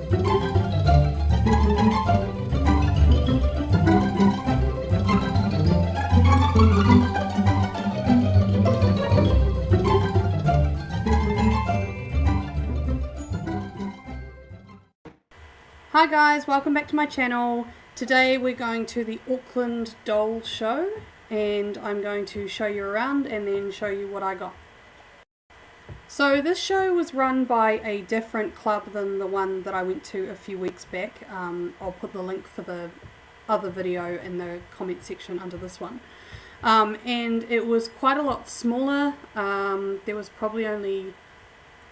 Hi guys, welcome back to my channel. Today we're going to the Auckland doll show and I'm going to show you around and then show you what I got. So this show was run by a different club than the one that I went to a few weeks back. I'll put the link for the other video in the comment section under this one. And it was quite a lot smaller. There was probably only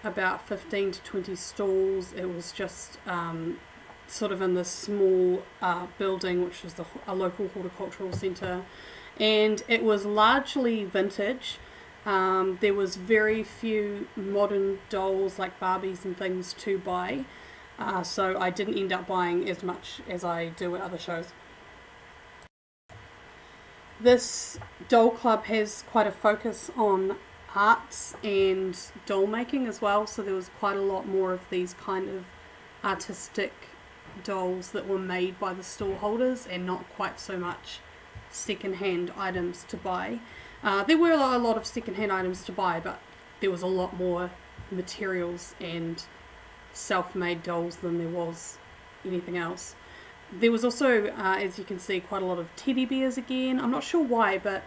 about 15 to 20 stalls. It was just sort of in this small building, which was a local horticultural centre, and it was largely vintage. There was very few modern dolls like Barbies and things to buy, so I didn't end up buying as much as I do at other shows. This doll club has quite a focus on arts and doll making as well, so there was quite a lot more of these kind of artistic dolls that were made by the stall holders and not quite so much second-hand items to buy. There were a lot of second-hand items to buy, but there was a lot more materials and self-made dolls than there was anything else. There was also, as you can see, quite a lot of teddy bears again. I'm not sure why, but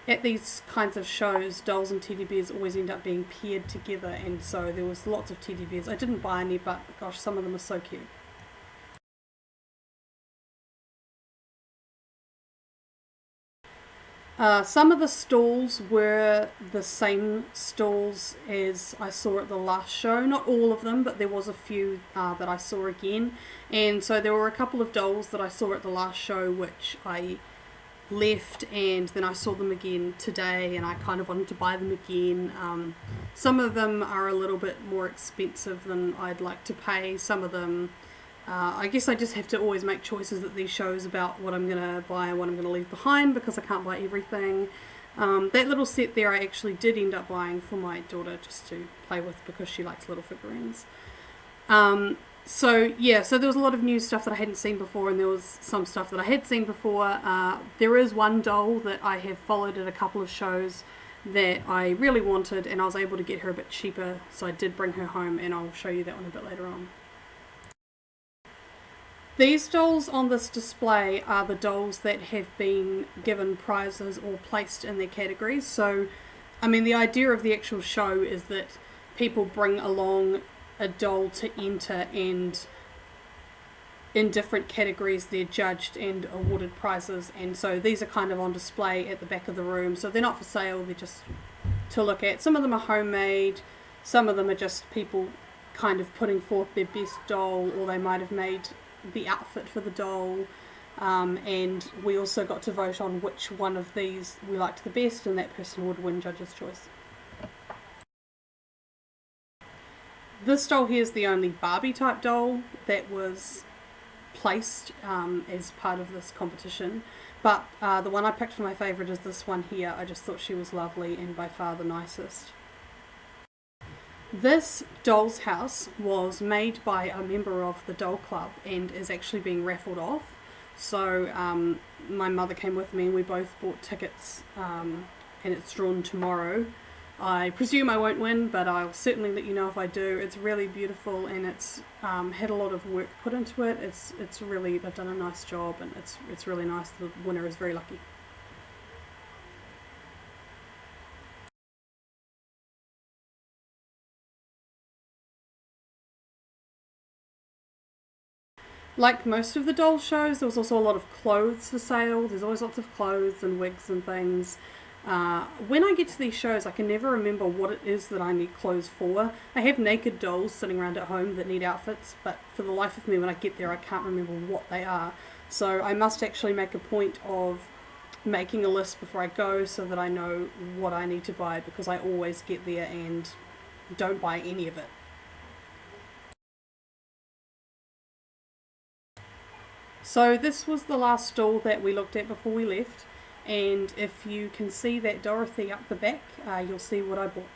at these kinds of shows, dolls and teddy bears always end up being paired together, and so there was lots of teddy bears. I didn't buy any, but gosh, some of them are so cute. Some of the stalls were the same stalls as I saw at the last show. Not all of them, but there was a few that I saw again. And so there were a couple of dolls that I saw at the last show which I left, and then I saw them again today and I kind of wanted to buy them again. Some of them are a little bit more expensive than I'd like to pay. Some of them I guess I just have to always make choices at these shows about what I'm going to buy and what I'm going to leave behind, because I can't buy everything. That little set there I actually did end up buying for my daughter just to play with because she likes little figurines. So yeah, so there was a lot of new stuff that I hadn't seen before, and there was some stuff that I had seen before. There is one doll that I have followed at a couple of shows that I really wanted, and I was able to get her a bit cheaper, so I did bring her home, and I'll show you that one a bit later on. These dolls on this display are the dolls that have been given prizes or placed in their categories. So, I mean, the idea of the actual show is that people bring along a doll to enter, and in different categories they're judged and awarded prizes, and so these are kind of on display at the back of the room. So they're not for sale, they're just to look at. Some of them are homemade, some of them are just people kind of putting forth their best doll, or they might have made the outfit for the doll, and we also got to vote on which one of these we liked the best, and that person would win judge's choice. This doll here is the only Barbie type doll that was placed as part of this competition, but the one I picked for my favourite is this one here. I just thought she was lovely and by far the nicest. This doll's house was made by a member of the doll club and is actually being raffled off. So my mother came with me and we both bought tickets, and it's drawn tomorrow. I presume I won't win, but I'll certainly let you know if I do. It's really beautiful, and it's had a lot of work put into it. It's really, they've done a nice job, and it's really nice. The winner is very lucky. Like most of the doll shows, there was also a lot of clothes for sale. There's always lots of clothes and wigs and things. When I get to these shows, I can never remember what it is that I need clothes for. I have naked dolls sitting around at home that need outfits, but for the life of me, when I get there, I can't remember what they are. So I must actually make a point of making a list before I go so that I know what I need to buy, because I always get there and don't buy any of it. So this was the last stall that we looked at before we left, and if you can see that Dorothy up the back, you'll see what I bought.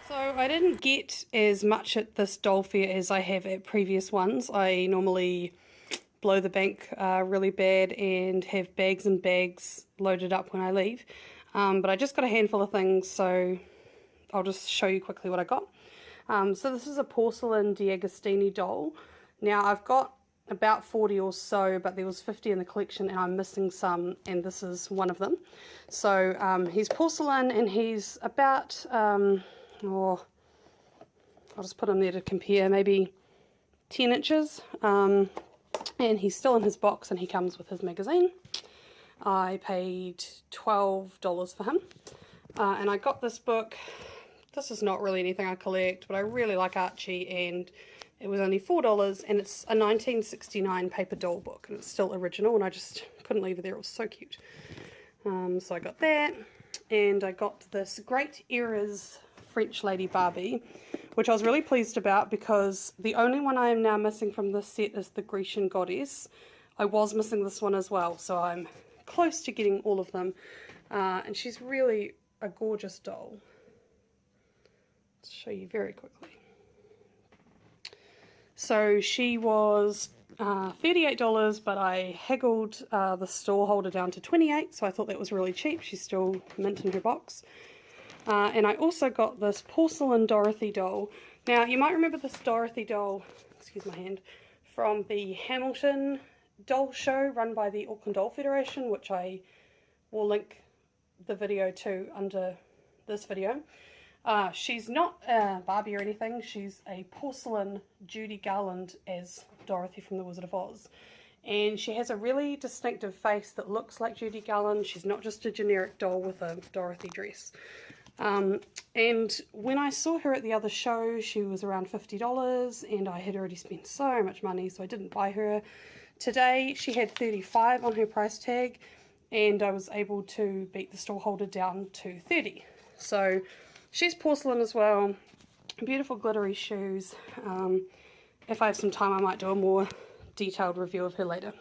So I didn't get as much at this doll fair as I have at previous ones. I normally blow the bank really bad and have bags and bags loaded up when I leave. But I just got a handful of things, so I'll just show you quickly what I got. So this is a porcelain D'Agostini doll. Now I've got about 40 or so, but there was 50 in the collection and I'm missing some, and this is one of them. So he's porcelain and he's about, I'll just put him there to compare, maybe 10 inches. And he's still in his box and he comes with his magazine. I paid $12 for him. And I got this book. This is not really anything I collect, but I really like Archie, and it was only $4, and it's a 1969 paper doll book, and it's still original, and I just couldn't leave it there. It was so cute. So I got that, and I got this Great Eras French Lady Barbie, which I was really pleased about because the only one I am now missing from this set is the Grecian Goddess. I was missing this one as well, so I'm close to getting all of them, and she's really a gorgeous doll. Let's show you very quickly. So she was $38, but I haggled the store holder down to $28, so I thought that was really cheap. She's still mint in her box. And I also got this porcelain Dorothy doll. Now, you might remember this Dorothy doll, excuse my hand, from the Hamilton doll show run by the Auckland Doll Federation, which I will link the video to under this video. She's not Barbie or anything. She's a porcelain Judy Garland as Dorothy from The Wizard of Oz. And she has a really distinctive face that looks like Judy Garland. She's not just a generic doll with a Dorothy dress. And when I saw her at the other show, she was around $50, and I had already spent so much money, so I didn't buy her. Today, she had $35 on her price tag, and I was able to beat the store holder down to $30. So she's porcelain as well. Beautiful glittery shoes. If I have some time, I might do a more detailed review of her later.